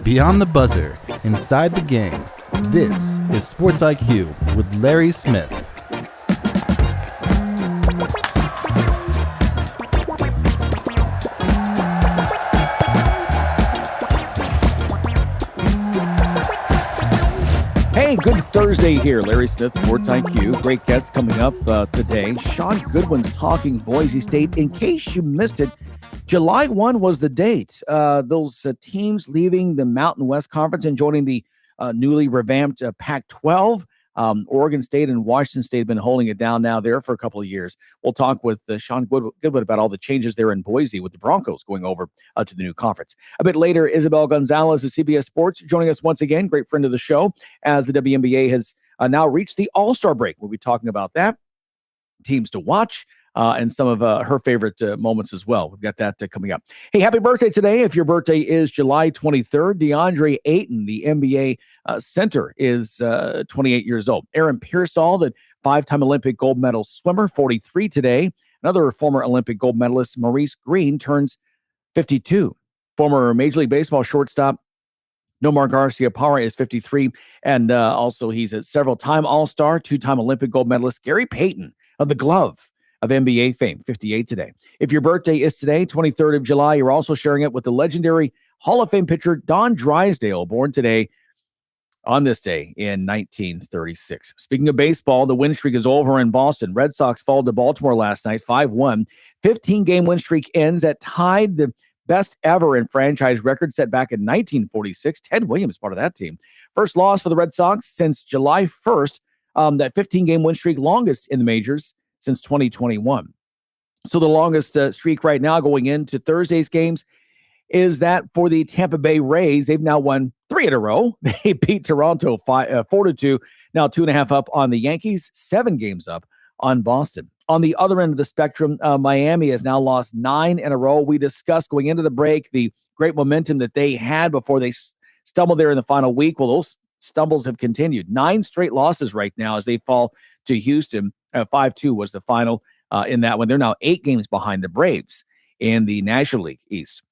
Beyond the buzzer, inside the game, this is Sports IQ with Larry Smith. Hey, good Thursday here. Larry Smith, Sports IQ. Great guest coming up today. Shaun Goodwin's talking Boise State. In case you missed it, July 1 was the date. Those teams leaving the Mountain West Conference and joining the newly revamped Pac-12. Oregon State and Washington State have been holding it down now there for a couple of years. We'll talk with Shaun Goodwin about all the changes there in Boise with the Broncos going over to the new conference. A bit later, Isabel Gonzalez of CBS Sports joining us once again, great friend of the show, as the WNBA has now reached the All-Star break. We'll be talking about that, teams to watch, and some of her favorite moments as well. We've got that coming up. Hey, happy birthday today. If your birthday is July 23rd, DeAndre Ayton, the NBA center, is 28 years old. Aaron Pearsall, the five-time Olympic gold medal swimmer, 43 today. Another former Olympic gold medalist, Maurice Green, turns 52. Former Major League Baseball shortstop Nomar Garciaparra is 53. And also he's a several-time All-Star, two-time Olympic gold medalist, Gary Payton of the glove of NBA fame, 58 today. If your birthday is today, 23rd of July, you're also sharing it with the legendary Hall of Fame pitcher Don Drysdale, born today on this day in 1936. Speaking of baseball, the win streak is over in Boston. Red Sox fall to Baltimore last night, 5-1. 15-game win streak ends that tied the best ever in franchise record set back in 1946. Ted Williams, part of that team. First loss for the Red Sox since July 1st. That 15-game win streak, longest in the majors since 2021. So the longest streak right now going into Thursday's games is that for the Tampa Bay Rays. They've now won 3 in a row. They beat Toronto 4-2, now 2.5 up on the Yankees, 7 games up on Boston. On the other end of the spectrum, Miami has now lost 9 in a row. We discussed going into the break the great momentum that they had before they stumbled there in the final week. Well, those stumbles have continued. 9 straight losses right now as they fall to Houston. 5-2 was the final in that one. They're now 8 games behind the Braves in the National League East.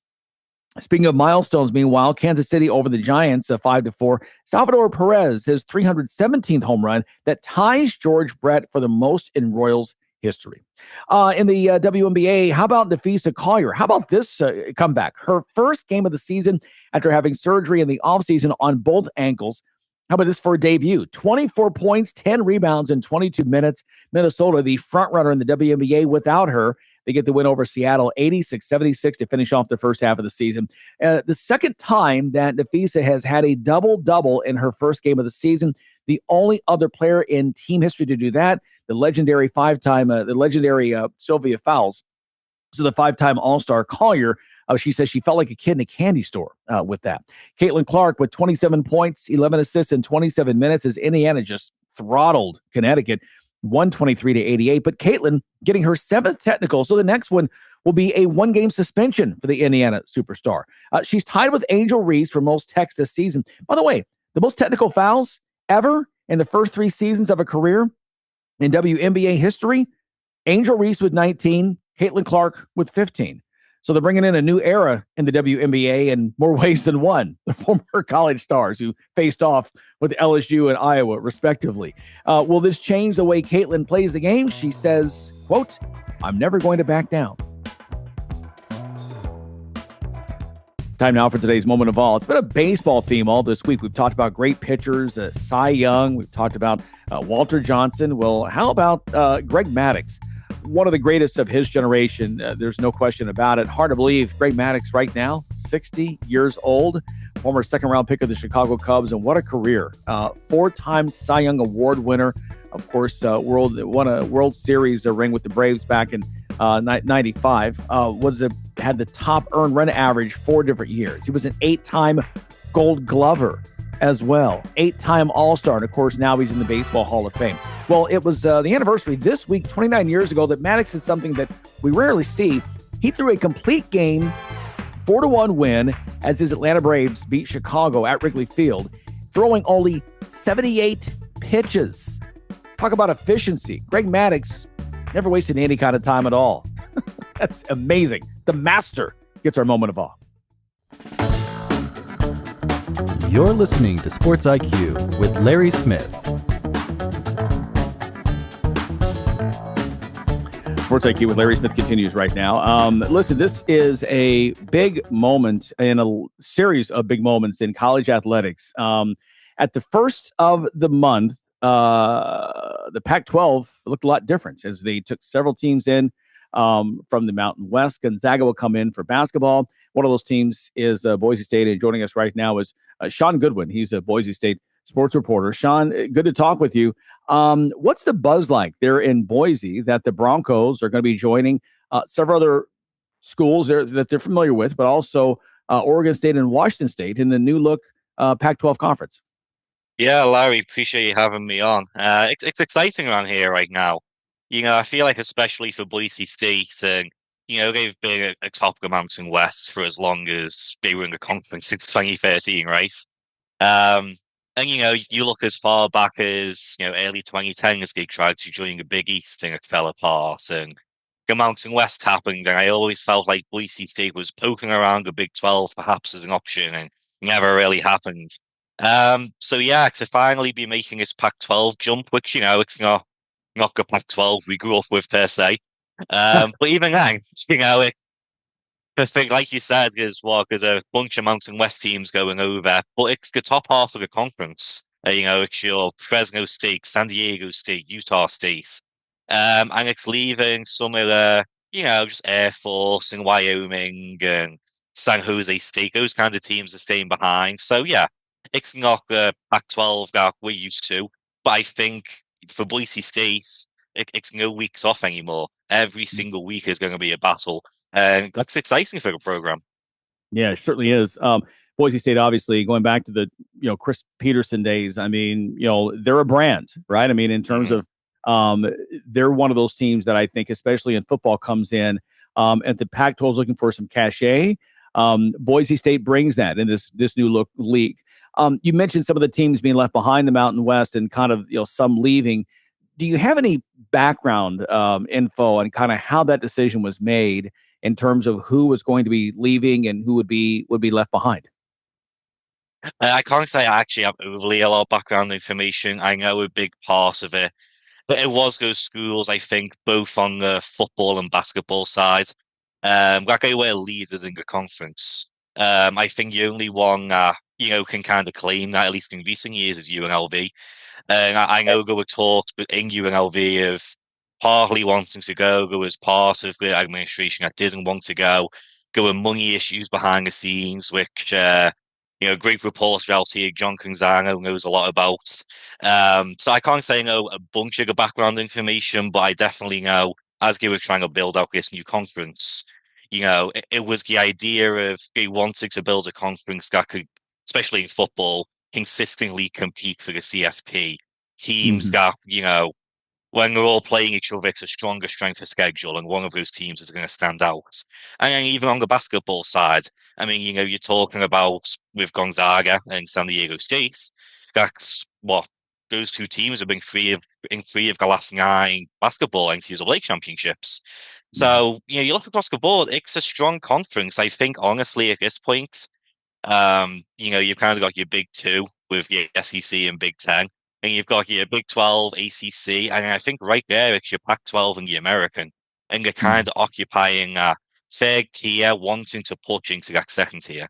Speaking of milestones, meanwhile, Kansas City over the Giants, 5-4. Salvador Perez, his 317th home run that ties George Brett for the most in Royals history. In the WNBA, how about Napheesa Collier? How about this comeback? Her first game of the season after having surgery in the offseason on both ankles. How about this for a debut? 24 points, 10 rebounds in 22 minutes. Minnesota, the front runner in the WNBA, without her. They get the win over Seattle, 86-76 to finish off the first half of the season. The second time that Napheesa has had a double-double in her first game of the season. The only other player in team history to do that, the legendary Sylvia Fowles. So the 5-time All-Star Collier, she says she felt like a kid in a candy store with that. Caitlin Clark with 27 points, 11 assists in 27 minutes as Indiana just throttled Connecticut, 123-88. But Caitlin getting her 7th technical, so the next one will be a 1-game suspension for the Indiana superstar. She's tied with Angel Reese for most techs this season. By the way, the most technical fouls ever in the first 3 seasons of a career in WNBA history, Angel Reese with 19, Caitlin Clark with 15. So they're bringing in a new era in the WNBA in more ways than one. The former college stars who faced off with LSU and Iowa, respectively. Will this change the way Caitlin plays the game? She says, quote, "I'm never going to back down." Time now for today's Moment of All. It's been a baseball theme all this week. We've talked about great pitchers, Cy Young. We've talked about Walter Johnson. Well, how about Greg Maddux? One of the greatest of his generation. There's no question about it. Hard to believe Greg Maddux right now, 60 years old, former second-round pick of the Chicago Cubs, and what a career. 4-time Cy Young Award winner. Of course, won a World Series ring with the Braves back in 95. Had the top earned run average 4 different years. He was an 8-time Gold Glover as well. 8-time All-Star. And of course, now he's in the Baseball Hall of Fame. Well, it was the anniversary this week, 29 years ago, that Maddux did something that we rarely see. He threw a complete game, 4-1 win as his Atlanta Braves beat Chicago at Wrigley Field, throwing only 78 pitches. Talk about efficiency. Greg Maddux never wasted any kind of time at all. That's amazing. The master gets our moment of awe. You're listening to Sports IQ with Larry Smith. Sports IQ with Larry Smith continues right now. Listen, this is a big moment in a series of big moments in college athletics. At the first of the month, the Pac-12 looked a lot different as they took several teams in from the Mountain West. Gonzaga will come in for basketball. One of those teams is Boise State, and joining us right now is Shaun Goodwin. He's a Boise State sports reporter. Shaun, good to talk with you. What's the buzz like there in Boise that the Broncos are going to be joining several other schools there that they're familiar with, but also Oregon State and Washington State in the new look Pac-12 conference? Yeah, Larry, appreciate you having me on. It's exciting around here right now. I feel like especially for Boise State, and they've been atop the Mountain West for as long as they were in the conference since 2013, right? Um, and you look as far back as early 2010 as they tried to join the Big East and it fell apart, and the Mountain West happened, and I always felt like Boise State was poking around the Big 12 perhaps as an option, and never really happened. So yeah, to finally be making this Pac-12 jump, which it's not the Pac-12 we grew up with per se, but even then, the thing, like you said, is what there's a bunch of Mountain West teams going over, but it's the top half of the conference. It's your Fresno State, San Diego State, Utah State, and it's leaving some of the, just Air Force and Wyoming and San Jose State. Those kind of teams are staying behind. So yeah, it's not the Pac-12 that we're used to, but I think for Boise State, it's no weeks off anymore. Every single week is going to be a battle, and that's exciting for the program. Yeah, it certainly is. Boise State, obviously, going back to the Chris Peterson days. I mean, they're a brand, right? I mean, in terms Hmm. of they're one of those teams that I think, especially in football, comes in and the Pac-12 is looking for some cachet. Boise State brings that in this new look league. You mentioned some of the teams being left behind the Mountain West and kind of some leaving. Do you have any background info on kind of how that decision was made in terms of who was going to be leaving and who would be left behind? I can't say I actually have overly a lot of background information. I know a big part of it, but it was those schools, I think, both on the football and basketball side. Like they were leaders in the conference. I think the only one that, can kind of claim that, at least in recent years, is UNLV. And I know there were talks in UNLV of partly wanting to go. There was part of the administration that didn't want to go. There were money issues behind the scenes, which, great reporter out here, John Canzano, knows a lot about. So I can't say I know a bunch of the background information, but I definitely know as they were trying to build out this new conference, it was the idea of they wanted to build a conference that could, especially in football, consistently compete for the CFP. Teams Mhm. that, when they're all playing each other, it's a stronger strength of schedule, and one of those teams is going to stand out. And then even on the basketball side, I mean, you're talking about with Gonzaga and San Diego State, that's what those two teams have been in three of the last nine basketball NCAA championships. Mhm. So, you look across the board, it's a strong conference. I think, honestly, at this point, you've kind of got your big two with your SEC and Big Ten, and you've got your Big 12, ACC, and I think right there it's your Pac-12 and the American, and you're kind Mhm. of occupying a third tier, wanting to push into that second tier.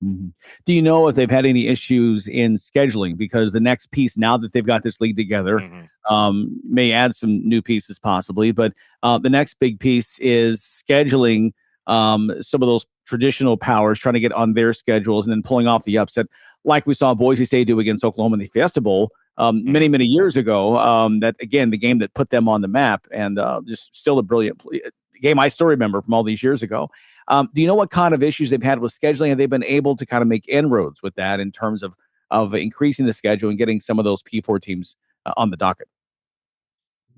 Mhm. Do you know if they've had any issues in scheduling? Because the next piece, now that they've got this league together, Hmm. may add some new pieces possibly. But the next big piece is scheduling some of those traditional powers, trying to get on their schedules and then pulling off the upset, like we saw Boise State do against Oklahoma in the Fiesta Bowl many, Hmm. many years ago. That, again, the game that put them on the map, and just still a brilliant game I still remember from all these years ago. Do you know what kind of issues they've had with scheduling? Have they been able to kind of make inroads with that in terms of increasing the schedule and getting some of those P4 teams on the docket?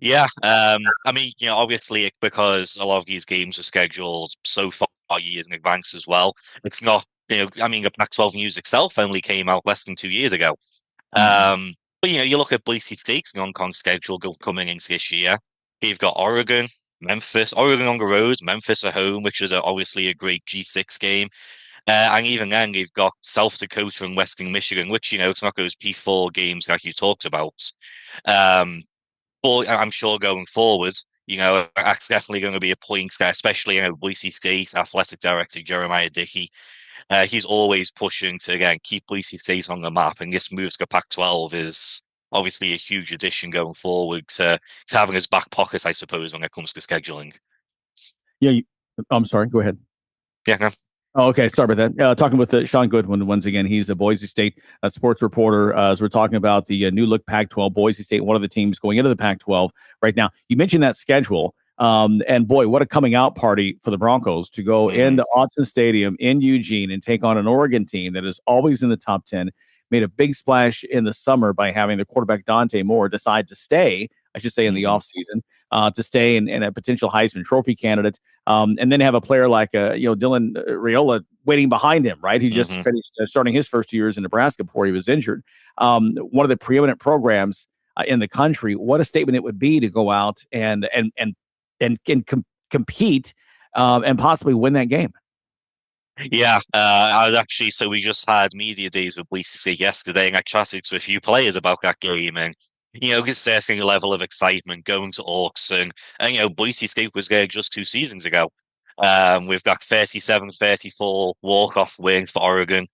Yeah, I mean, obviously, because a lot of these games are scheduled so far years in advance as well. It's not, I mean, the Pac-12 news itself only came out less than 2 years ago. Mhm. But you look at Boise State's non-con schedule coming into this year. You've got Oregon, Memphis, Oregon on the road, Memphis at home, which is obviously a great G6 game. And even then, they've got South Dakota and Western Michigan, which, it's not those P4 games like you talked about. Um, but I'm sure going forward, that's definitely going to be a point there, especially, Boise State athletic director Jeremiah Dickey. He's always pushing to, again, keep Boise State on the map. And this move to Pac-12 is obviously a huge addition going forward to having his back pocket, I suppose, when it comes to scheduling. Yeah, I'm sorry. Go ahead. Yeah, no. Oh, okay. Sorry about that. Talking with Shaun Goodwin once again. He's a Boise State sports reporter. As we're talking about the new look Pac-12, Boise State, one of the teams going into the Pac-12 right now. You mentioned that schedule, and boy, what a coming out party for the Broncos to go into Autzen Stadium in Eugene and take on an Oregon team that is always in the top 10. Made a big splash in the summer by having the quarterback Dante Moore decide to stay, I should say, in the offseason, to stay and a potential Heisman Trophy candidate. And then have a player like Dylan Raiola waiting behind him, right? He just finished starting his first 2 years in Nebraska before he was injured. One of the preeminent programs in the country. What a statement it would be to go out and compete and possibly win that game. Yeah, I was actually, so we just had media days with Boise State yesterday, and I chatted to a few players about that game, and, assessing a level of excitement going to Orcs, and Boise State was there just 2 seasons ago. We've got 37-34 walk-off win for Oregon.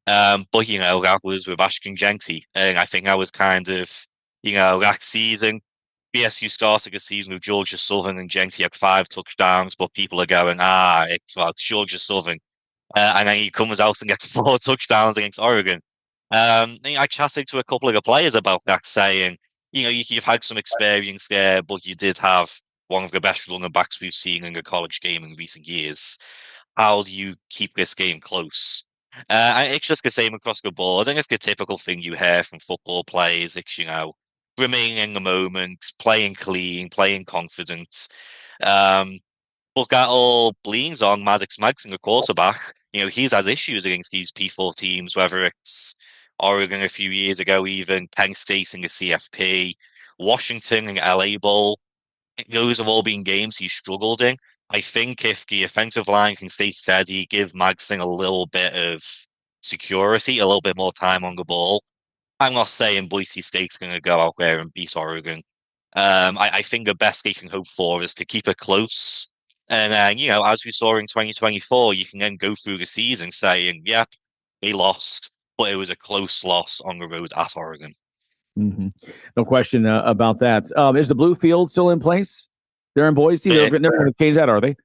But, that was with Ashton Jeanty, and I think that was kind of, that season. BSU started a season with Georgia Southern, and Jeanty had 5 touchdowns, but people are going, it's Georgia Southern. And then he comes out and gets 4 touchdowns against Oregon. And I chatted to a couple of the players about that, saying, you've had some experience there, but you did have one of the best running backs we've seen in a college game in recent years. How do you keep this game close? And it's just the same across the board. I think it's the typical thing you hear from football players. It's, remaining in the moment, playing clean, playing confident. Um, but that all leans on Maddux, the quarterback. He's has issues against these P4 teams, whether it's Oregon a few years ago, even Penn State in the CFP, Washington and LA Bowl. Those have all been games he struggled in. I think if the offensive line can stay steady, give Magson a little bit of security, a little bit more time on the ball. I'm not saying Boise State's going to go out there and beat Oregon. I think the best they can hope for is to keep it close. And then, as we saw in 2024, you can then go through the season saying, yep, they lost, but it was a close loss on the road at Oregon. Mm-hmm. No question about that. Is the blue field still in place? They're in Boise. They're never going to change that, are they?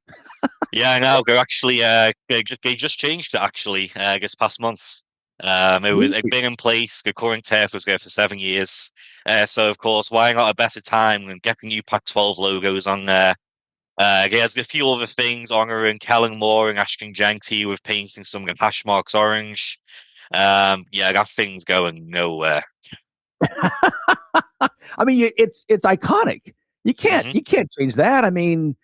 Yeah, I know. They're actually they just changed it actually this past month. It'd been in place. The current turf was there for 7 years. So of course, why not a better time than getting new Pac-12 logos on there? There's a few other things honoring Kellen Moore and Ashton Jeanty with painting some of the hash marks orange. That thing's going nowhere. I mean, it's iconic. You can't change that. I mean,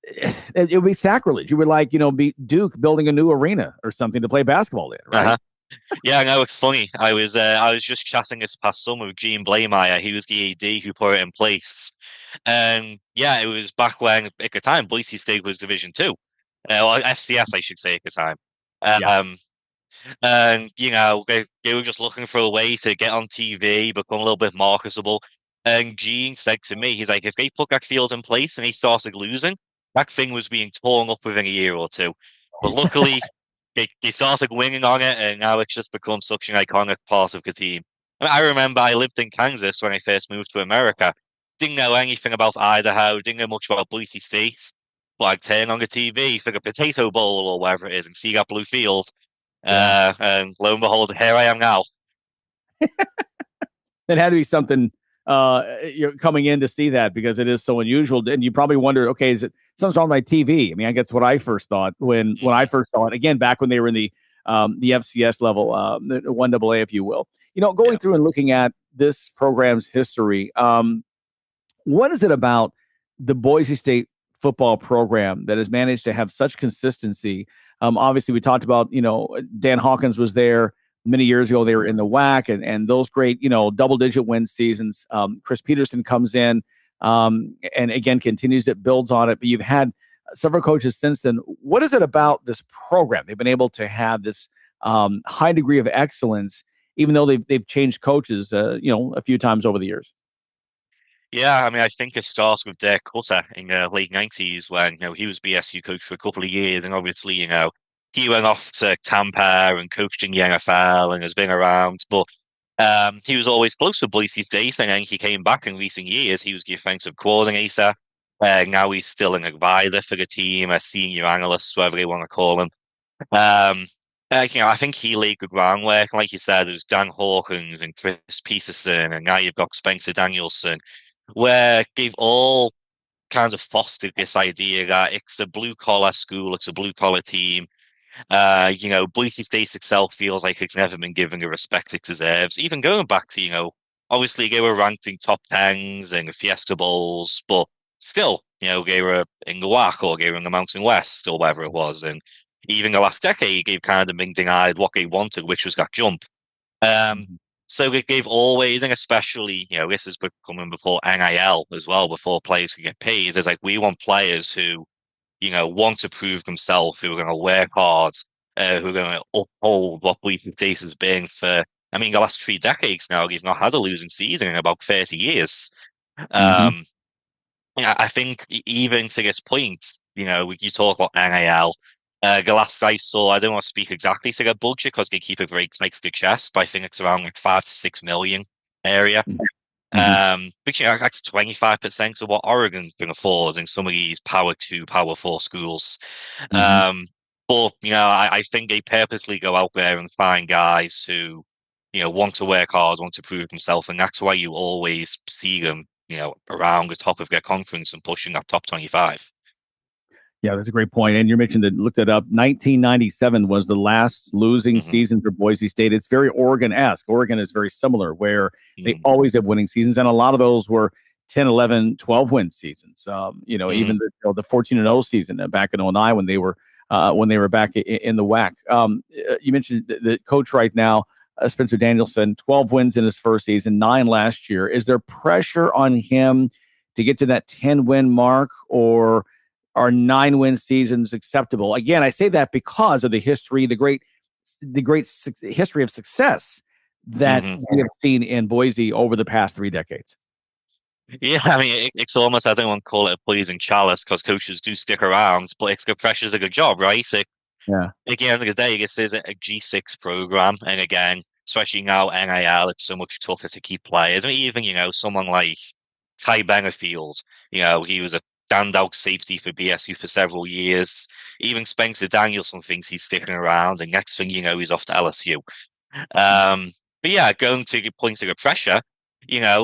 it would be sacrilege. You would be Duke building a new arena or something to play basketball in, right? Uh-huh. Yeah, no, it's funny. I was just chatting this past summer with Gene Blameyer. He was the AD who put it in place. And yeah, it was back when at the time Boise State was Division 2. Or FCS, I should say, at the time. And they were just looking for a way to get on TV, become a little bit marketable. And Gene said to me, he's like, if they put that field in place and they started losing, that thing was being torn up within a year or two. But luckily, they started winning on it, and now it's just become such an iconic part of the team. I remember I lived in Kansas when I first moved to America. Didn't know anything about Idaho, didn't know much about Boise State. But I'd turn on the TV for the Potato Bowl or whatever it is and see that blue field. And lo and behold, here I am now. It had to be something you're coming in to see that because it is so unusual. And you probably wonder, okay, is it something's wrong with my TV? I mean, I guess what I first thought when I first saw it, again, back when they were in the FCS level, the 1AA, if you will. Going through and looking at this program's history, what is it about the Boise State football program that has managed to have such consistency? Obviously, we talked about, Dan Hawkins was there many years ago. They were in the WAC and those great, double-digit win seasons. Chris Peterson comes in and again continues it, builds on it. But you've had several coaches since then. What is it about this program? They've been able to have this high degree of excellence, even though they've changed coaches, a few times over the years. Yeah, I mean, I think it starts with Dirk Cutter in the late 90s when, he was BSU coach for a couple of years. And obviously, he went off to Tampa and coached in the NFL and has been around. But he was always close to Boise State. And then he came back in recent years. He was the offensive coordinator. Now he's still an advisor for the team, a senior analyst, whatever they want to call him. Um, I think he laid good groundwork. Like you said, there's Dan Hawkins and Chris Peterson, and now you've got Spencer Danielson, where they've all kind of fostered this idea that it's a blue collar school, it's a blue collar team. Boise State itself feels like it's never been given the respect it deserves. Even going back to, obviously they were ranked in top tens and Fiesta Bowls, but still, they were in the WAC or they were in the Mountain West or whatever it was. And even the last decade, they've kind of been denied what they wanted, which was that jump. Um, Mhm. so they've always, and especially, this is coming before NIL as well, before players can get paid. It's like we want players who, want to prove themselves, who are going to work hard, who are going to uphold what Boise State has been for, I mean, the last 3 decades now. They've not had a losing season in about 30 years. Mhm. Um, I think even to this point, you talk about NIL. The last I saw, I don't want to speak exactly to their budget because they keep it very close to the chest, but I think it's around like 5 to 6 million area. Mhm. Which that's 25% of what Oregon can afford in some of these Power Two, Power Four schools. Mhm. But I think they purposely go out there and find guys who, want to work hard, want to prove themselves, and that's why you always see them, around the top of their conference and pushing that top 25. Yeah, that's a great point. And you mentioned that, looked it up. 1997 was the last losing Hmm. season for Boise State. It's very Oregon-esque. Oregon is very similar, where they Hmm. always have winning seasons, and a lot of those were 10, 11, 12 win seasons. Hmm. Even the 14 and 0 season back in '09 when they were back in the WAC. You mentioned the coach right now, Spencer Danielson, 12 wins in his first season, 9 last year. Is there pressure on him to get to that 10-win mark, or are 9-win seasons acceptable? Again, I say that because of the history, the great history of success that Hmm. we have seen in Boise over the past 3 decades. Yeah, I mean, it's almost, I don't want to call it a pleasing chalice because coaches do stick around, but it's the pressure's a good job, right? So, Yeah. again, like a day, this is a G6 program. And again, especially now NIL, it's so much tougher to keep players. I mean, even, someone like Ty Benefield, he was a standout safety for BSU for several years. Even Spencer Danielson thinks he's sticking around, and next thing you know, he's off to LSU. But yeah, going to the points of the pressure,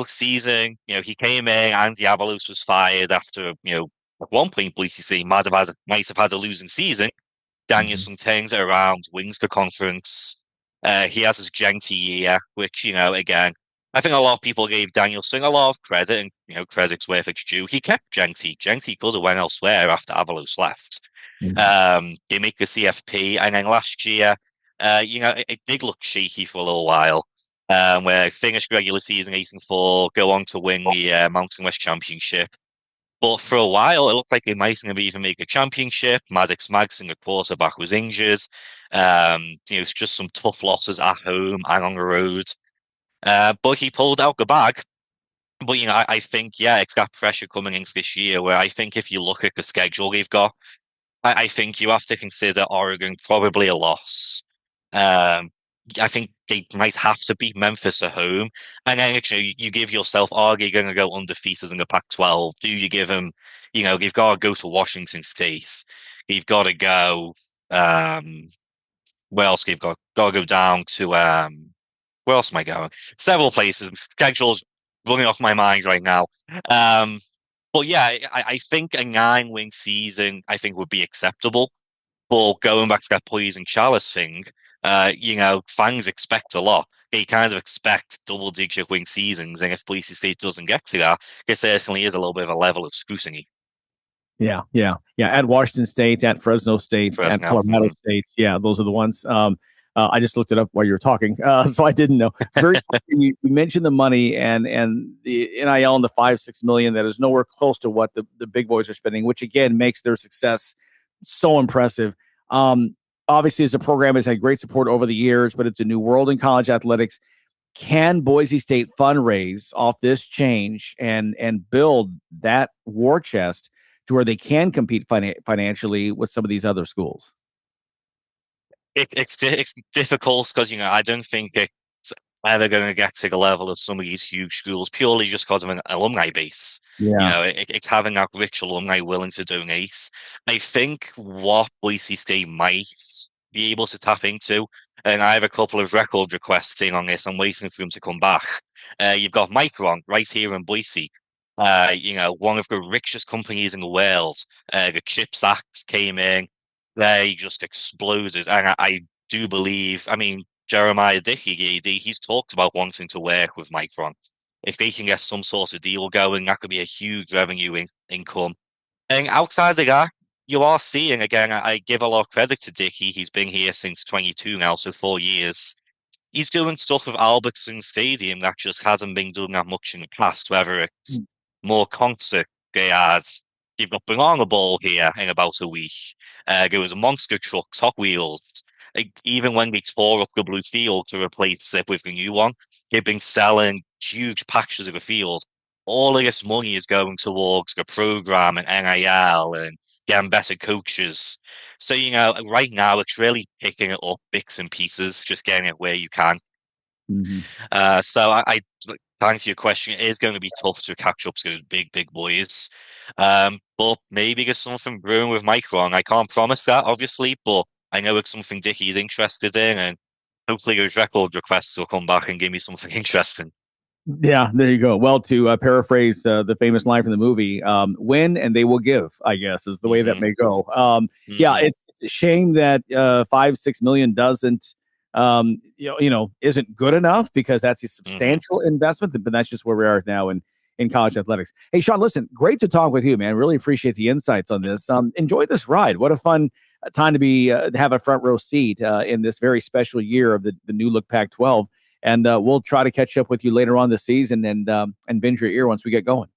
season, he came in, Andy Avalos was fired after, at one point, BCC might have had a losing season. Mhm. Danielson turns it around, wins the conference. He has his Genty year, which, again, I think a lot of people gave Danielson a lot of credit, and, credit's worth its due. He kept Genty. Genty could have went elsewhere after Avalos left. Mhm. They make the CFP, and then last year, it did look shaky for a little while. Where I finished regular season 8-4, go on to win the Mountain West Championship. But for a while, it looked like they might even make a championship. Maddux Magson, the quarterback, was injured. It's just some tough losses at home and on the road. But he pulled out the bag. But I think it's got pressure coming into this year. Where I think if you look at the schedule they've got, I think you have to consider Oregon probably a loss. Um, I think they might have to beat Memphis at home. And then actually, you give yourself, are they going to go undefeated in the Pac-12? Do you give them, you've got to go to Washington State. You've got to go, um, where else you've got to go down to, where else am I going? Several places. Schedule's running off my mind right now. Um, but yeah, I think a 9-win season, I think, would be acceptable. But going back to that poison chalice thing, fans expect a lot. They kind of expect double-digit win seasons, and if Boise State doesn't get to that, there certainly is a little bit of a level of scrutiny. Yeah, yeah, yeah. At Washington State, at Fresno State, at Fresno. Colorado Hmm. State. Yeah, those are the ones. I just looked it up while you were talking, so I didn't know. Very you mentioned the money and the NIL and the 5-6 million that is nowhere close to what the big boys are spending, which again makes their success so impressive. Obviously, as a program has had great support over the years, but it's a new world in college athletics. Can Boise State fundraise off this change and build that war chest to where they can compete financially with some of these other schools? It's difficult because I don't think it's ever going to get to the level of some of these huge schools purely just because of an alumni base. Yeah. It's having that rich alumni willing to donate. I think what Boise State might be able to tap into, and I have a couple of record requests in on this. I'm waiting for them to come back. You've got Micron right here in Boise. One of the richest companies in the world. The CHIPS Act came in. They just exploded. And I do believe, Jeremiah Dickey, AD, he's talked about wanting to work with Micron. If they can get some sort of deal going, that could be a huge revenue income. And outside of that, you are seeing, again, I give a lot of credit to Dickey. He's been here since 22 now, so 4 years. He's doing stuff with Albertson Stadium that just hasn't been doing that much in the past, whether it's more concert ads. You've got Banana Ball here in about a week. There was a monster trucks, Hot Wheels. Even when they tore up the blue field to replace it with the new one, they've been selling huge patches of the field. All of this money is going towards the program and NIL and getting better coaches. So, right now it's really picking it up bits and pieces, just getting it where you can. So I to answer your question, it is going to be tough to catch up to those big boys. But maybe there's something brewing with Micron. I can't promise that, obviously, but I know it's something Dickey's interested in, and hopefully those record requests will come back and give me something interesting. Yeah, there you go. Well, to paraphrase the famous line from the movie, win and they will give, I guess, is the way that may go. Yeah, it's a shame that 5-6 million doesn't, isn't good enough because that's a substantial investment, but that's just where we are now in college athletics. Hey, Shaun, listen, great to talk with you, man. Really appreciate the insights on this. Enjoy this ride. What a fun time to have a front row seat in this very special year of the new look Pac-12. And we'll try to catch up with you later on this season and bend your ear once we get going.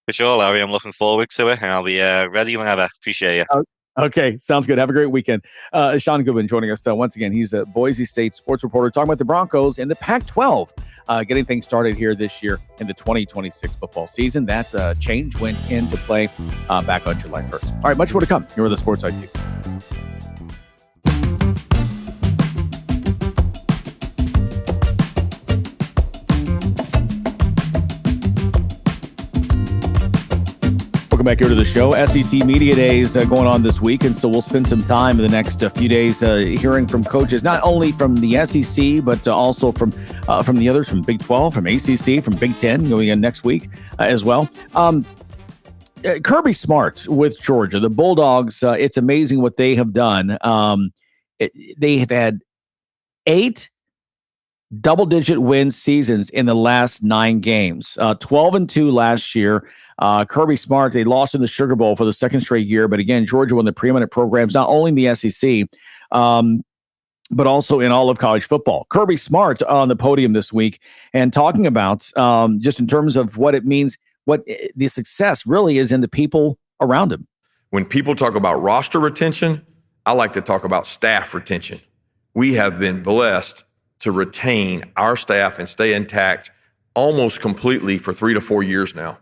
For sure, Larry. I'm looking forward to it, and I'll be ready whenever. Appreciate you. Okay, sounds good. Have a great weekend. Shaun Goodwin joining us once again. He's a Boise State sports reporter talking about the Broncos and the Pac-12, getting things started here this year in the 2026 football season. That change went into play back on July 1st. All right, much more to come here with the Sports IQ. Back here to the show. SEC Media Days going on this week, and so we'll spend some time in the next few days hearing from coaches, not only from the SEC, but also from the others, from Big 12, from ACC, from Big 10, going in next week as well. Kirby Smart with Georgia, the Bulldogs, it's amazing what they have done. They have had 8 double-digit win seasons in the last 9 games, 12-2 last year. Kirby Smart, they lost in the Sugar Bowl for the second straight year. But again, Georgia, one of the preeminent programs, not only in the SEC, but also in all of college football. Kirby Smart on the podium this week and talking about just in terms of what it means, what the success really is in the people around him. When people talk about roster retention, I like to talk about staff retention. We have been blessed to retain our staff and stay intact almost completely for 3 to 4 years now.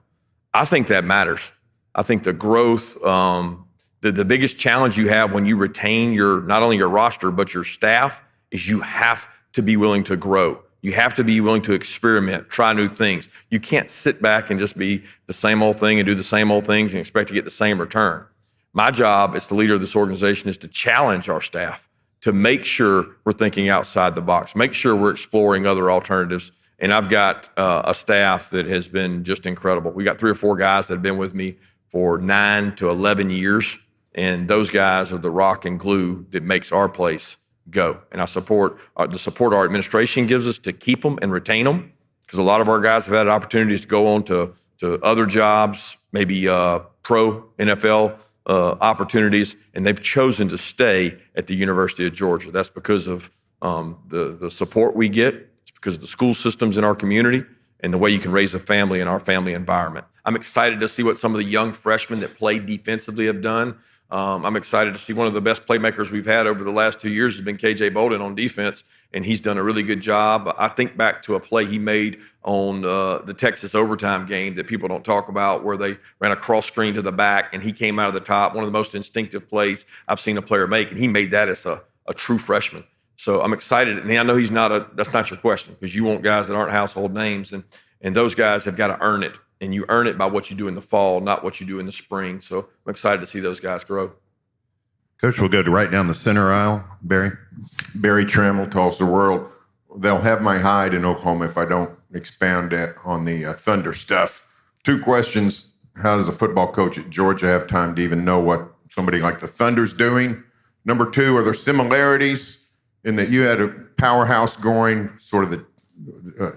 I think that matters. I think the growth, the biggest challenge you have when you retain not only your roster, but your staff is you have to be willing to grow. You have to be willing to experiment, try new things. You can't sit back and just be the same old thing and do the same old things and expect to get the same return. My job as the leader of this organization is to challenge our staff to make sure we're thinking outside the box, make sure we're exploring other alternatives. And I've got a staff that has been just incredible. We got 3 or 4 guys that have been with me for 9 to 11 years. And those guys are the rock and glue that makes our place go. And I support the support our administration gives us to keep them and retain them, because a lot of our guys have had opportunities to go on to other jobs, maybe pro NFL opportunities, and they've chosen to stay at the University of Georgia. That's because of the support we get. It's because of the school systems in our community and the way you can raise a family in our family environment. I'm excited to see what some of the young freshmen that played defensively have done. I'm excited to see one of the best playmakers we've had over the last 2 years has been KJ Bolden on defense, and he's done a really good job. I think back to a play he made on the Texas overtime game that people don't talk about, where they ran a cross screen to the back and he came out of the top. One of the most instinctive plays I've seen a player make, and he made that as a true freshman. So I'm excited. And I know that's not your question, because you want guys that aren't household names, and those guys have got to earn it. And you earn it by what you do in the fall, not what you do in the spring. So I'm excited to see those guys grow. Coach, we'll go right down the center aisle. Barry Trammell, Tulsa World. They'll have my hide in Oklahoma if I don't expound on the Thunder stuff. 2 questions. How does a football coach at Georgia have time to even know what somebody like the Thunder's doing? Number 2, are there similarities in that you had a powerhouse going, sort of the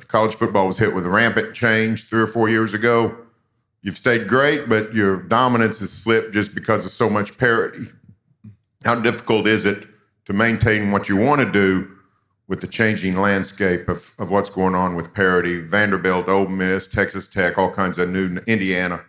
college football was hit with a rampant change 3 or 4 years ago. You've stayed great, but your dominance has slipped just because of so much parity. How difficult is it to maintain what you want to do with the changing landscape of what's going on with parity? Vanderbilt, Ole Miss, Texas Tech, all kinds of new, Indiana,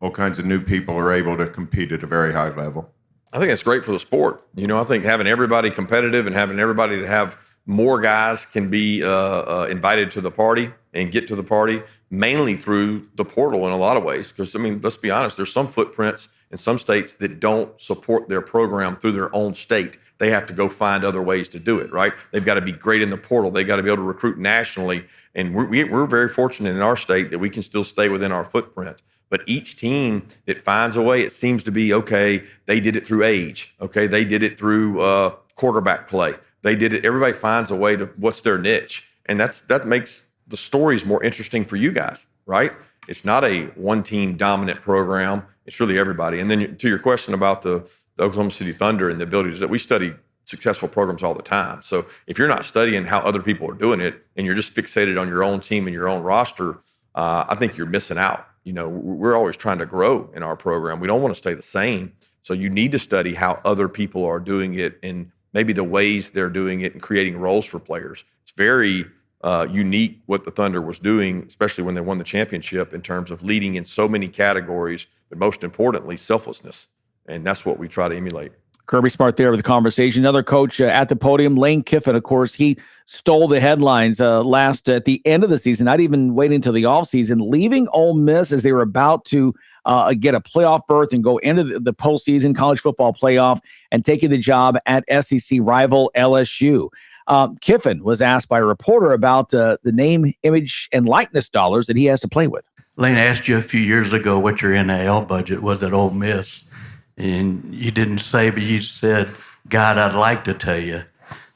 all kinds of new people are able to compete at a very high level. I think it's great for the sport. I think having everybody competitive and having everybody to have more guys can be invited to the party and get to the party, mainly through the portal in a lot of ways. Because, let's be honest, there's some footprints in some states that don't support their program through their own state. They have to go find other ways to do it, right? They've got to be great in the portal. They've got to be able to recruit nationally. And we're very fortunate in our state that we can still stay within our footprint. But each team that finds a way, it seems to be, okay, they did it through age. Okay, they did it through quarterback play. They did it. Everybody finds a way to what's their niche. And that makes the stories more interesting for you guys, right? It's not a one-team dominant program. It's really everybody. And then to your question about the Oklahoma City Thunder and the ability to, we study successful programs all the time. So if you're not studying how other people are doing it and you're just fixated on your own team and your own roster, I think you're missing out. We're always trying to grow in our program. We don't want to stay the same. So you need to study how other people are doing it and maybe the ways they're doing it and creating roles for players. It's very unique what the Thunder was doing, especially when they won the championship, in terms of leading in so many categories, but most importantly, selflessness. And that's what we try to emulate. Kirby Smart there with the conversation. Another coach at the podium, Lane Kiffin, of course, he stole the headlines last at the end of the season, not even waiting until the offseason, leaving Ole Miss as they were about to get a playoff berth and go into the postseason college football playoff and taking the job at SEC rival LSU. Kiffin was asked by a reporter about the name, image, and likeness dollars that he has to play with. Lane asked you a few years ago what your NIL budget was at Ole Miss, and you didn't say, but you said, God, I'd like to tell you.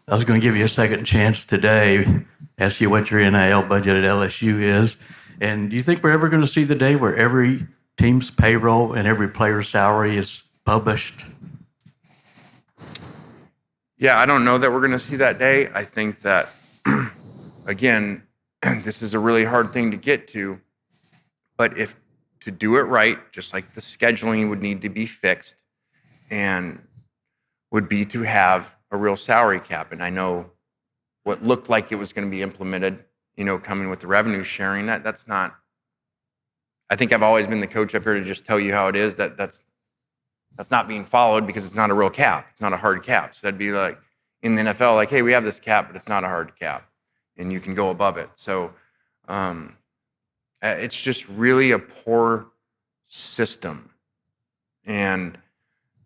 I was going to give you a second chance today, ask you what your NIL budget at LSU is. And do you think we're ever going to see the day where every team's payroll and every player's salary is published? Yeah, I don't know that we're going to see that day. I think that, again, this is a really hard thing to get to. But if to do it right, just like the scheduling would need to be fixed, and would be to have a real salary cap. And I know what looked like it was going to be implemented, coming with the revenue sharing, that's not, I think I've always been the coach up here to just tell you how it is, that's not being followed because it's not a real cap. It's not a hard cap. So that'd be like in the NFL, like, hey, we have this cap, but it's not a hard cap and you can go above it. So it's just really a poor system. And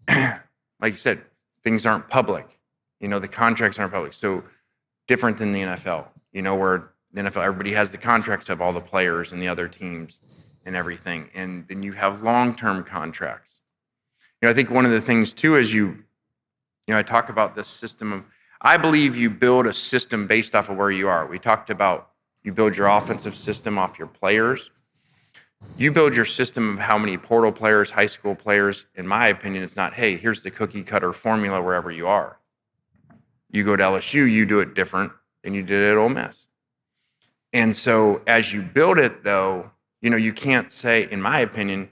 like you said, things aren't public. The contracts aren't public. So different than the NFL, where the NFL, everybody has the contracts of all the players and the other teams and everything. And then you have long-term contracts. I think one of the things too is I talk about this system of, I believe you build a system based off of where you are. We talked about you build your offensive system off your players. You build your system of how many portal players, high school players. In my opinion, it's not, hey, here's the cookie cutter formula wherever you are. You go to LSU, you do it different than you did at Ole Miss. And so as you build it, though, you can't say, in my opinion,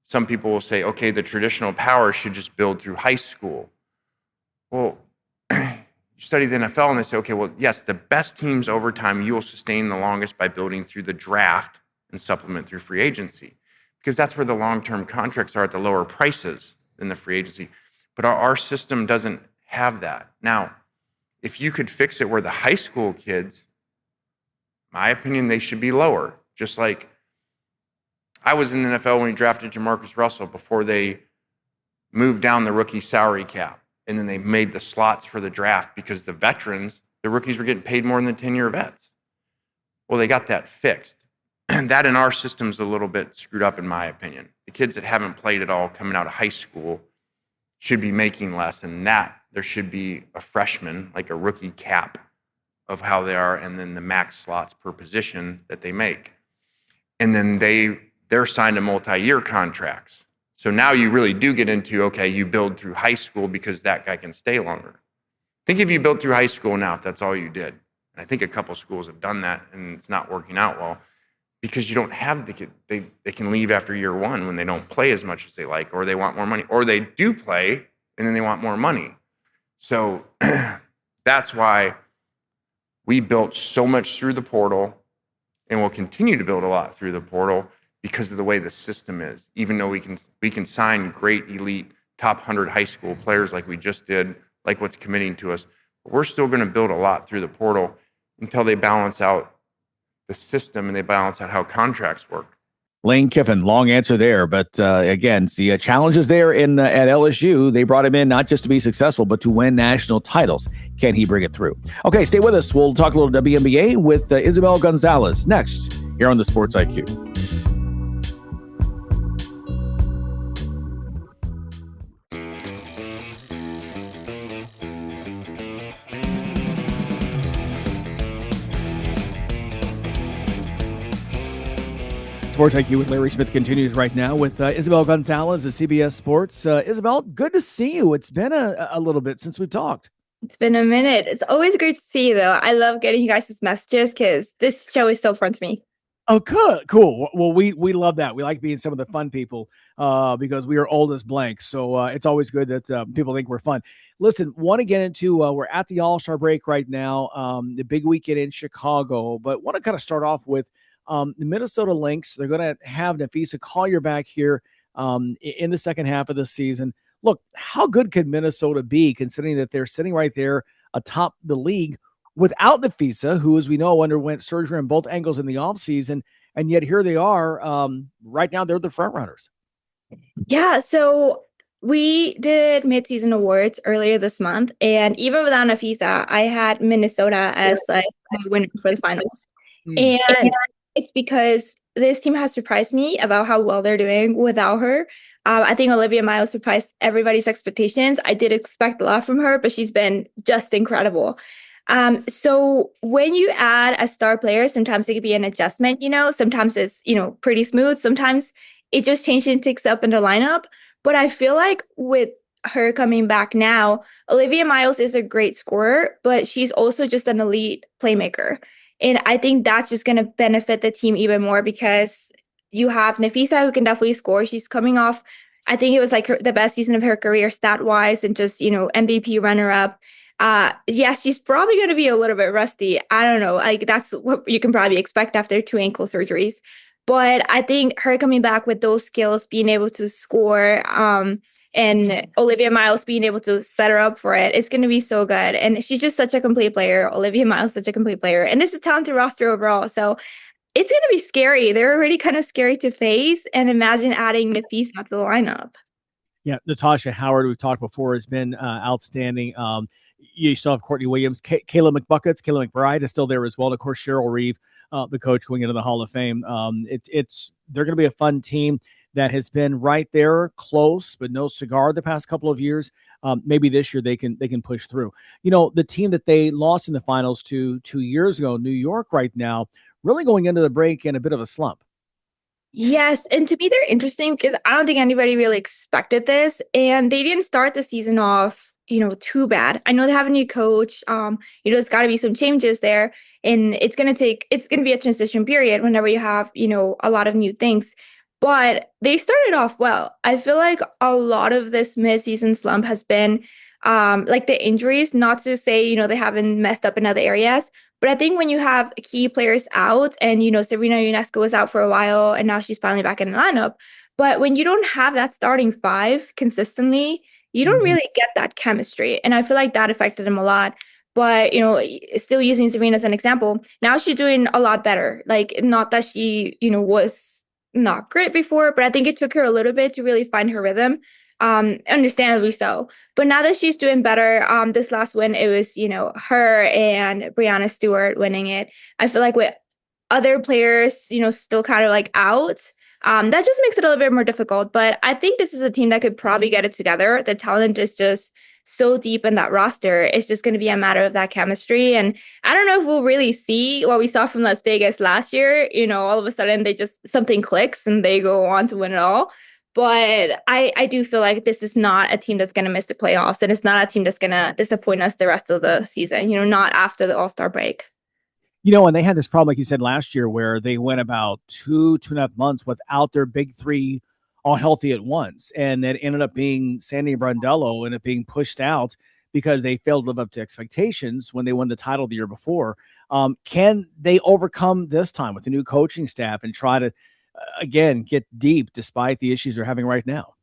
some people will say, okay, the traditional power should just build through high school. Well, you study the NFL and they say, okay, well, yes, the best teams over time, you will sustain the longest by building through the draft and supplement through free agency, because that's where the long-term contracts are at the lower prices than the free agency. But our system doesn't have that. Now, if you could fix it where the high school kids, my opinion, they should be lower. Just like I was in the NFL when we drafted Jamarcus Russell before they moved down the rookie salary cap. And then they made the slots for the draft because the veterans, the rookies were getting paid more than the 10-year vets. Well, they got that fixed. And that in our system's a little bit screwed up, in my opinion. The kids that haven't played at all coming out of high school should be making less, and that there should be a freshman, like a rookie cap of how they are, and then the max slots per position that they make. And then they're signed to multi-year contracts. So now you really do get into, okay, you build through high school because that guy can stay longer. Think if you built through high school now, if that's all you did. And I think a couple schools have done that, and it's not working out well because you don't have the kid. They can leave after year one when they don't play as much as they like, or they want more money, or they do play and then they want more money. So that's why we built so much through the portal, and we'll continue to build a lot through the portal because of the way the system is. Even though we can sign great elite top 100 high school players like we just did, like what's committing to us, but we're still going to build a lot through the portal until they balance out the system and they balance out how contracts work. Lane Kiffin, long answer there, but again, the challenges there at LSU. They brought him in not just to be successful, but to win national titles. Can he bring it through? Okay, stay with us. We'll talk a little WNBA with Isabel Gonzalez next here on the Sports IQ. Sports IQ with Larry Smith continues right now with Isabel Gonzalez of CBS Sports. Isabel, good to see you. It's been a little bit since we've talked. It's been a minute. It's always great to see you, though. I love getting you guys' messages because this show is so fun to me. Oh, good. Cool. Well, we love that. We like being some of the fun people because we are old as blank. So it's always good that people think we're fun. Listen, want to get into, we're at the All-Star break right now, the big weekend in Chicago, but want to kind of start off with the Minnesota Lynx. They're going to have Napheesa Collier back here in the second half of the season. Look, how good could Minnesota be considering that they're sitting right there atop the league without Napheesa, who, as we know, underwent surgery on both ankles in the offseason, and yet here they are. Right now, they're the front runners. Yeah, so we did midseason awards earlier this month, and even without Napheesa, I had Minnesota as like a winner for the finals. And it's because this team has surprised me about how well they're doing without her. I think Olivia Miles surprised everybody's expectations. I did expect a lot from her, but she's been just incredible. So when you add a star player, sometimes it could be an adjustment, sometimes it's, pretty smooth. Sometimes it just changes and takes up in the lineup. But I feel like with her coming back now, Olivia Miles is a great scorer, but she's also just an elite playmaker. And I think that's just going to benefit the team even more because you have Napheesa who can definitely score. She's coming off, I think it was like the best season of her career stat-wise and just, MVP runner-up. Yes, she's probably going to be a little bit rusty. I don't know. Like that's what you can probably expect after 2 ankle surgeries. But I think her coming back with those skills, being able to score, and Olivia Miles being able to set her up for it, it's going to be so good. And she's just such a complete player. Olivia Miles, such a complete player. And it's a talented roster overall. So it's going to be scary. They're already kind of scary to face. And imagine adding Napheesa to the lineup. Yeah, Natasha Howard, we've talked before, has been outstanding. You still have Courtney Williams, Kayla McBride is still there as well. And of course, Cheryl Reeve, the coach going into the Hall of Fame. They're going to be a fun team that has been right there, close, but no cigar the past couple of years. Maybe this year they can push through. The team that they lost in the finals to 2 years ago, New York, right now, really going into the break in a bit of a slump. Yes, and to me, they're interesting because I don't think anybody really expected this, and they didn't start the season off, too bad. I know they have a new coach. There's got to be some changes there, and it's going to be a transition period whenever you have, a lot of new things. But they started off well. I feel like a lot of this midseason slump has been like the injuries, not to say, they haven't messed up in other areas. But I think when you have key players out and, Serena UNESCO was out for a while and now she's finally back in the lineup. But when you don't have that starting five consistently, you don't really get that chemistry. And I feel like that affected him a lot. But, still using Serena as an example, now she's doing a lot better. Like, not that she, was not great before, but I think it took her a little bit to really find her rhythm. Understandably so. But now that she's doing better, this last win, it was, her and Brianna Stewart winning it. I feel like with other players, still kind of like out, that just makes it a little bit more difficult. But I think this is a team that could probably get it together. The talent is just so deep in that roster. It's just going to be a matter of that chemistry. And I don't know if we'll really see what we saw from Las Vegas last year. All of a sudden something clicks and they go on to win it all. But I do feel like this is not a team that's going to miss the playoffs, and it's not a team that's going to disappoint us the rest of the season, not after the All-Star break. And they had this problem, like you said, last year where they went about 2.5 months without their big three all healthy at once. And it ended up being Sandy Brandello ended up being pushed out because they failed to live up to expectations when they won the title the year before. Can they overcome this time with the new coaching staff and try to, again, get deep despite the issues they're having right now?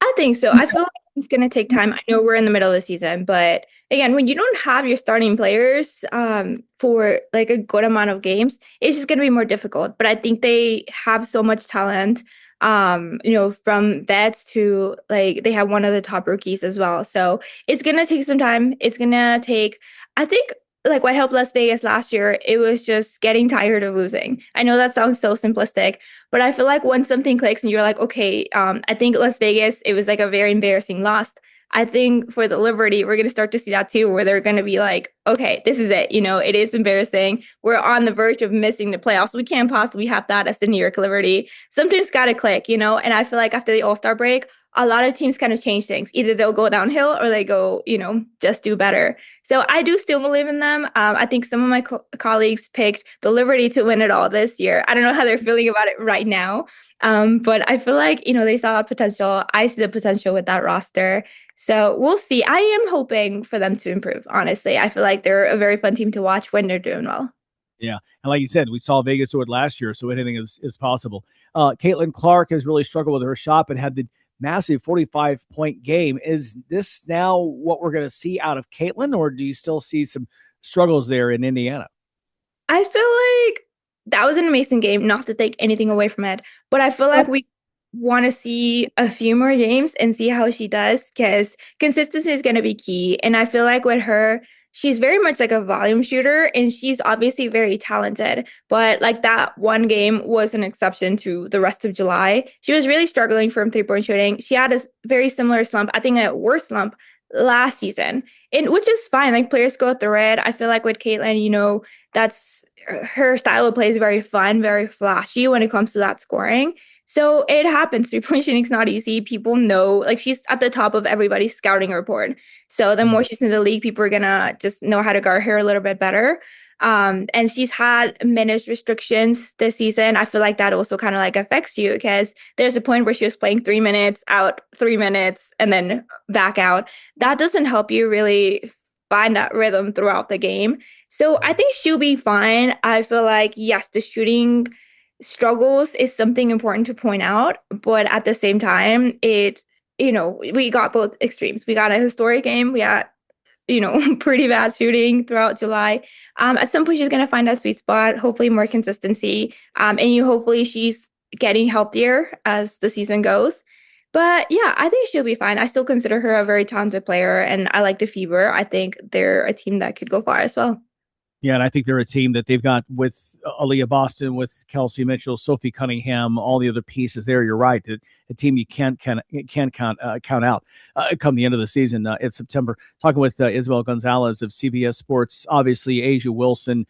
I think so. I feel like it's going to take time. I know we're in the middle of the season, but again, when you don't have your starting players for like a good amount of games, it's just going to be more difficult. But I think they have so much talent, from vets to like they have one of the top rookies as well. So it's going to take some time. It's going to take, I think, like what helped Las Vegas last year, it was just getting tired of losing. I know that sounds so simplistic, but I feel like when something clicks and you're like, okay, I think Las Vegas, it was like a very embarrassing loss. I think for the Liberty, we're going to start to see that too, where they're going to be like, okay, this is it. It is embarrassing. We're on the verge of missing the playoffs. We can't possibly have that as the New York Liberty. Something's got to click, and I feel like after the All-Star break, a lot of teams kind of change things. Either they'll go downhill or they go, just do better. So I do still believe in them. I think some of my colleagues picked the Liberty to win it all this year. I don't know how they're feeling about it right now. But I feel like, they saw that potential. I see the potential with that roster. So we'll see. I am hoping for them to improve, honestly. I feel like they're a very fun team to watch when they're doing well. Yeah. And like you said, we saw Vegas do it last year, so anything is possible. Caitlin Clark has really struggled with her shot, but had the massive 45-point game. Is this now what we're going to see out of Caitlin, or do you still see some struggles there in Indiana? I feel like that was an amazing game, not to take anything away from it, but I feel like we want to see a few more games and see how she does, because consistency is going to be key. And I feel like with her, she's very much like a volume shooter, and she's obviously very talented. But like that one game was an exception to the rest of July. She was really struggling from 3-point shooting. She had a very similar slump, I think a worse slump last season, and which is fine. Like players go through it. I feel like with Caitlin, that's her style of play is very fun, very flashy when it comes to that scoring. So it happens. 3-point shooting is not easy. People know, like she's at the top of everybody's scouting report. So the more she's in the league, people are gonna just know how to guard her a little bit better. And she's had minutes restrictions this season. I feel like that also kind of like affects you, because there's a point where she was playing 3 minutes, out 3 minutes, and then back out. That doesn't help you really find that rhythm throughout the game. So I think she'll be fine. I feel like, yes, the shooting struggles is something important to point out, but at the same time, we got both extremes. We got a historic game. We got, pretty bad shooting throughout July. At some point, she's going to find that sweet spot, hopefully more consistency. And hopefully she's getting healthier as the season goes. But yeah, I think she'll be fine. I still consider her a very talented player, and I like the Fever. I think they're a team that could go far as well. Yeah, and I think they're a team that they've got with Aaliyah Boston, with Kelsey Mitchell, Sophie Cunningham, all the other pieces there. You're right. A team you can't count out come the end of the season in September. Talking with Isabel Gonzalez of CBS Sports. Obviously, A'ja Wilson,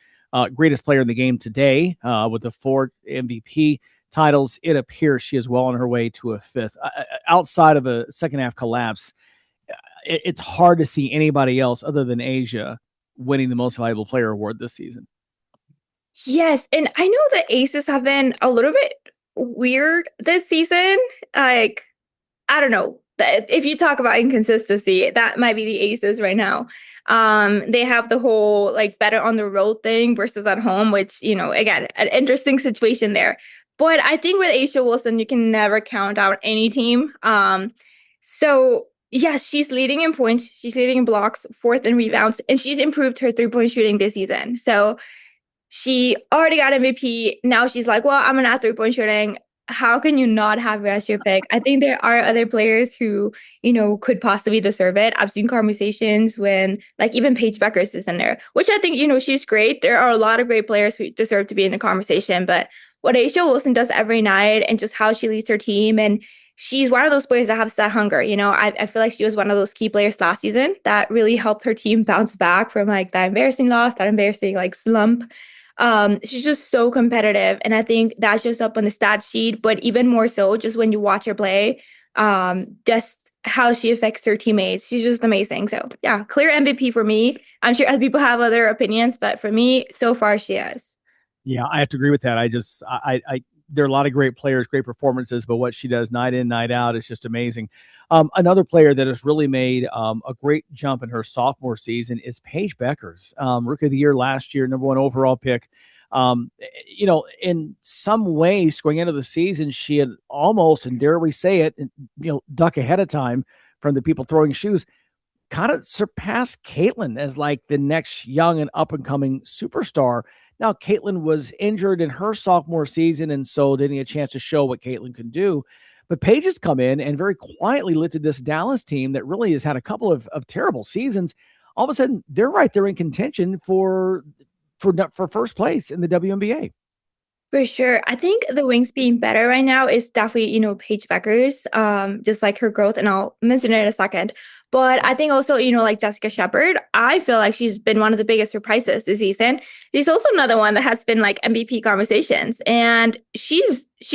greatest player in the game today with the 4 MVP titles. It appears she is well on her way to a 5th. Outside of a second half collapse, it's hard to see anybody else other than A'ja winning the most valuable player award this season. Yes, and I know the Aces have been a little bit weird this season. Like, I don't know. if you talk about inconsistency, that might be the Aces right now. They have the whole like better on the road thing versus at home, which, again, an interesting situation there. But I think with A'ja Wilson, you can never count out any team. So yes, she's leading in points, she's leading in blocks, fourth in rebounds, and she's improved her 3-point shooting this season. So she already got MVP. Now she's like, well, I'm gonna add 3-point shooting. How can you not have her as your pick? I think there are other players who, could possibly deserve it. I've seen conversations when, like, even Paige Beckers is in there, which I think, she's great. There are a lot of great players who deserve to be in the conversation. But what A'ja Wilson does every night and just how she leads her team, and she's one of those players that has that hunger. I feel like she was one of those key players last season that really helped her team bounce back from like that embarrassing loss, that embarrassing like slump. She's just so competitive, and I think that's just up on the stat sheet, but even more so just when you watch her play, just how she affects her teammates. She's just amazing. So yeah, clear MVP for me. I'm sure other people have other opinions, but for me, so far she is. Yeah, I have to agree with that. There are a lot of great players, great performances, but what she does night in, night out is just amazing. Another player that has really made a great jump in her sophomore season is Paige Beckers, Rookie of the Year last year, number 1 overall pick. In some ways, going into the season, she had almost, and dare we say it, duck ahead of time from the people throwing shoes, kind of surpassed Caitlin as like the next young and up-and-coming superstar. Now, Caitlin was injured in her sophomore season, and so didn't get a chance to show what Caitlin can do. But Paige has come in and very quietly lifted this Dallas team that really has had a couple of terrible seasons. All of a sudden, they're right there in contention for first place in the WNBA. For sure. I think the Wings being better right now is definitely, Paige Beckers, just like her growth, and I'll mention it in a second. But I think also, like Jessica Shepard, I feel like she's been one of the biggest surprises this season. She's also another one that has been like MVP conversations, and she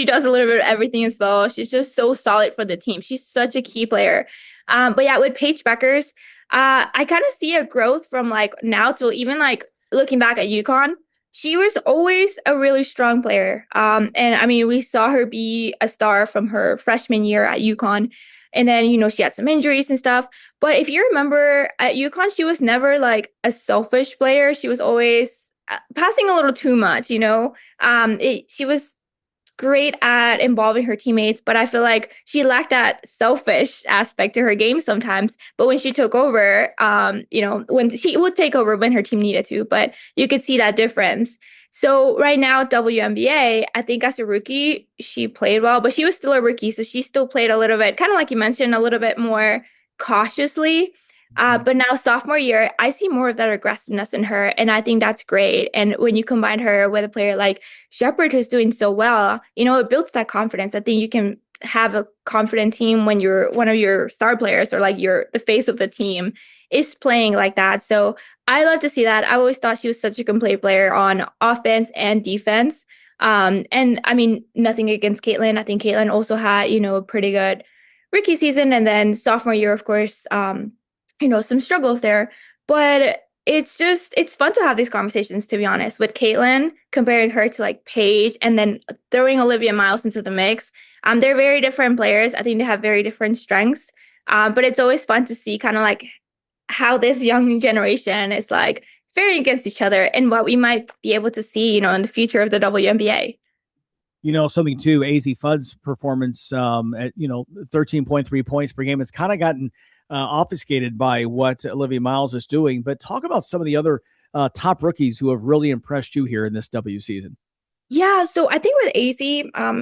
does a little bit of everything as well. She's just so solid for the team. She's such a key player. But yeah, with Paige Beckers, I kind of see a growth from like now to even like looking back at UConn. She was always a really strong player. And I mean, we saw her be a star from her freshman year at UConn. And then, she had some injuries and stuff. But if you remember at UConn, she was never like a selfish player. She was always passing a little too much, she was great at involving her teammates, but I feel like she lacked that selfish aspect to her game sometimes. But when she took over, when she would take over when her team needed to, but you could see that difference. So right now at WNBA, I think as a rookie, she played well, but she was still a rookie. So she still played a little bit, kind of like you mentioned, a little bit more cautiously. But now sophomore year, I see more of that aggressiveness in her, and I think that's great. And when you combine her with a player like Shepard, who's doing so well, it builds that confidence. I think you can have a confident team when you're one of your star players, or like you're the face of the team, is playing like that. So I love to see that. I always thought she was such a complete player on offense and defense. And I mean, nothing against Caitlin. I think Caitlin also had, a pretty good rookie season, and then sophomore year, of course, some struggles there. But it's fun to have these conversations, to be honest, with Caitlin, comparing her to like Paige, and then throwing Olivia Miles into the mix. They're very different players. I think they have very different strengths. But it's always fun to see kind of like how this young generation is like faring against each other, and what we might be able to see, in the future of the WNBA. Something too, AZ Fudd's performance at 13.3 points per game, it's kind of gotten obfuscated by what Olivia Miles is doing. But talk about some of the other top rookies who have really impressed you here in this W season. Yeah, so I think with AZ,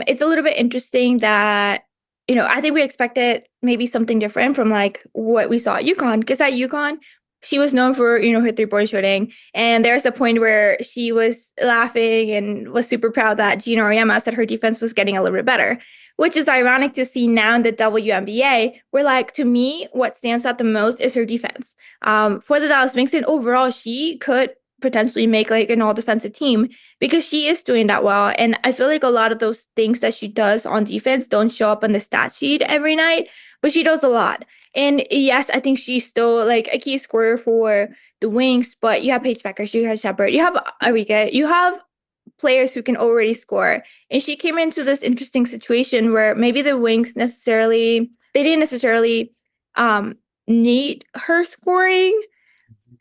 it's a little bit interesting that, I think we expected maybe something different from like what we saw at UConn, because at UConn, she was known for, her 3-point shooting. And there's a point where she was laughing and was super proud that Gina Auriemma said her defense was getting a little bit better, which is ironic to see now in the WNBA, where, like, to me, what stands out the most is her defense. For the Dallas Wings, and overall, she could potentially make like an all-defensive team because she is doing that well. And I feel like a lot of those things that she does on defense don't show up on the stat sheet every night, but she does a lot. And yes, I think she's still like a key scorer for the Wings, but you have Paige Beckers, you have Shepard, you have Arika, you have players who can already score. And she came into this interesting situation where maybe the Wings necessarily they didn't necessarily need her scoring.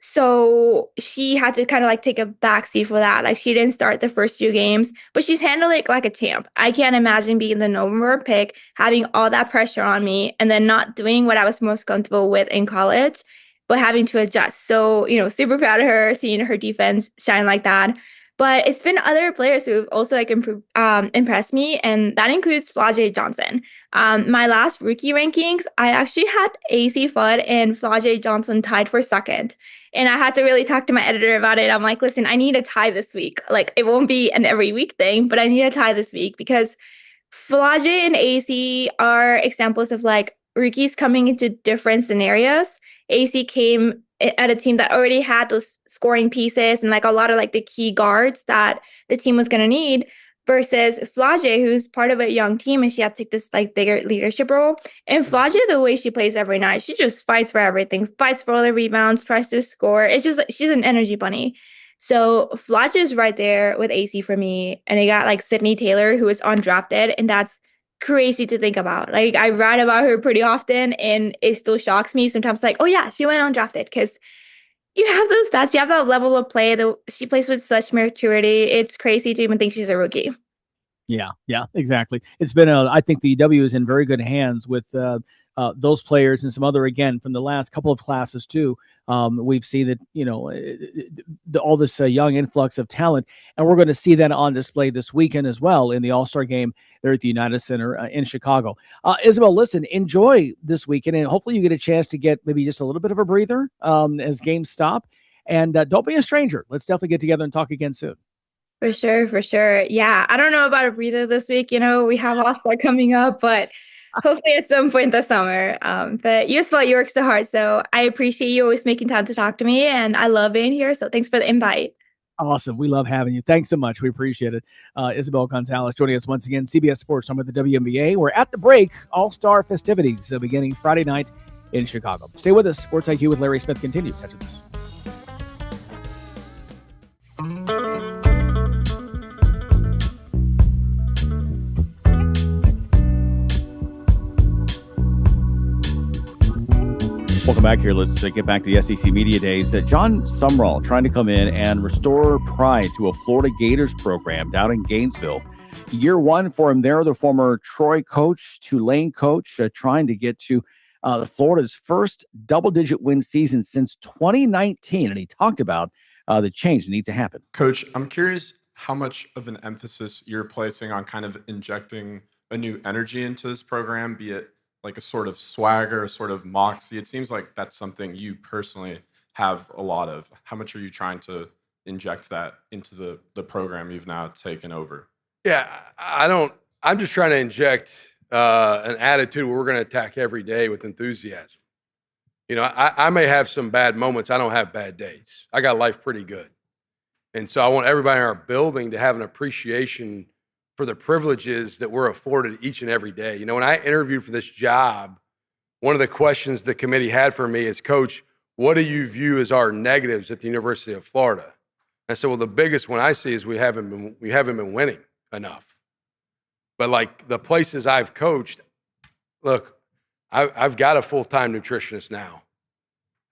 So she had to kind of like take a backseat for that. Like she didn't start the first few games, but she's handled it like a champ. I can't imagine being the November pick, having all that pressure on me, and then not doing what I was most comfortable with in college, but having to adjust. So, super proud of her, seeing her defense shine like that. But it's been other players who've also like impressed me, and that includes Flau'jae Johnson. My last rookie rankings, I actually had AC Fudd and Flau'jae Johnson tied for second. And I had to really talk to my editor about it. I'm like, listen, I need a tie this week. Like, it won't be an every week thing, but I need a tie this week because Flau'jae and AC are examples of like rookies coming into different scenarios. AC came at a team that already had those scoring pieces and like a lot of like the key guards that the team was going to need, versus Flau'jae, who's part of a young team, and she had to take this like bigger leadership role. And Flau'jae, the way she plays every night, she just fights for everything, fights for all the rebounds, tries to score. It's just, she's an energy bunny. So Flau'jae is right there with AC for me. And I got like Sydney Taylor, who is undrafted, and that's crazy to think about. Like I write about her pretty often, and it still shocks me sometimes. Like, oh yeah, she went undrafted because you have those stats, you have that level of play. She plays with such maturity. It's crazy to even think she's a rookie. Yeah, exactly. It's been I think the W is in very good hands with those players and some other, again, from the last couple of classes too. We've seen that, all this young influx of talent, and we're going to see that on display this weekend as well in the All-Star game there at the United Center in Chicago. Isabel, listen, enjoy this weekend, and hopefully you get a chance to get maybe just a little bit of a breather as games stop. And don't be a stranger. Let's definitely get together and talk again soon. For sure. Yeah, I don't know about a breather this week. We have All-Star coming up, but hopefully at some point this summer. But you work so hard, so I appreciate you always making time to talk to me, and I love being here. So thanks for the invite. Awesome. We love having you. Thanks so much. We appreciate it. Isabel Gonzalez joining us once again, CBS Sports, talking about the WNBA. We're at the break. All-Star festivities beginning Friday night in Chicago. Stay with us. Sports IQ with Larry Smith continues after this. Welcome back here. Let's get back to the SEC Media Days. John Sumrall trying to come in and restore pride to a Florida Gators program down in Gainesville. Year one for him there, the former Troy coach, Tulane coach, trying to get to Florida's first double-digit win season since 2019. And he talked about the change that needs to happen. Coach, I'm curious how much of an emphasis you're placing on kind of injecting a new energy into this program, be it like a sort of swagger, a sort of moxie. It seems like that's something you personally have a lot of. How much are you trying to inject that into the program you've now taken over? Yeah, I'm just trying to inject an attitude where we're going to attack every day with enthusiasm. I may have some bad moments. I don't have bad days. I got life pretty good. And so I want everybody in our building to have an appreciation for the privileges that we're afforded each and every day. When I interviewed for this job, one of the questions the committee had for me is, Coach, what do you view as our negatives at the University of Florida? I said, well, the biggest one I see is we haven't been winning enough. But like the places I've coached, look, I've got a full-time nutritionist now.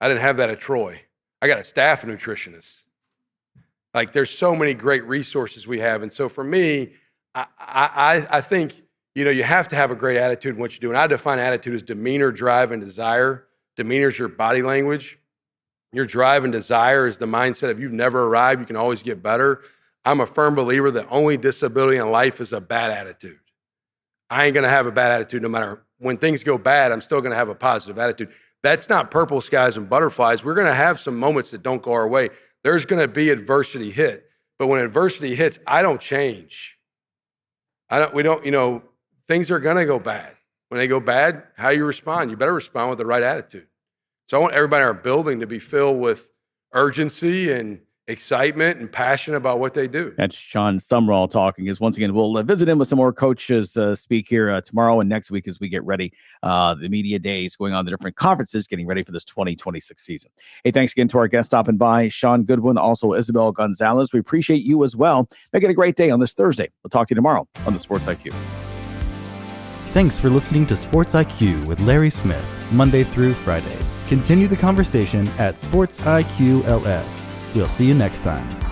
I didn't have that at Troy. I got a staff of nutritionists. Like there's so many great resources we have. And so for me, I think, you have to have a great attitude in what you do. And I define attitude as demeanor, drive, and desire. Demeanor is your body language. Your drive and desire is the mindset of you've never arrived, you can always get better. I'm a firm believer that only disability in life is a bad attitude. I ain't going to have a bad attitude no matter when things go bad. I'm still going to have a positive attitude. That's not purple skies and butterflies. We're going to have some moments that don't go our way. There's going to be adversity hit. But when adversity hits, I don't change. Things are going to go bad. When they go bad, how you respond, you better respond with the right attitude. So I want everybody in our building to be filled with urgency and excitement and passion about what they do. That's Shaun Sumrall talking. Once again, we'll visit him with some more coaches speak here tomorrow and next week as we get ready. The media days going on, the different conferences, getting ready for this 2026 season. Hey, thanks again to our guest stopping by, Shaun Goodwin, also Isabel Gonzalez. We appreciate you as well. Make it a great day on this Thursday. We'll talk to you tomorrow on the Sports IQ. Thanks for listening to Sports IQ with Larry Smith, Monday through Friday. Continue the conversation at Sports IQ LS. We'll see you next time.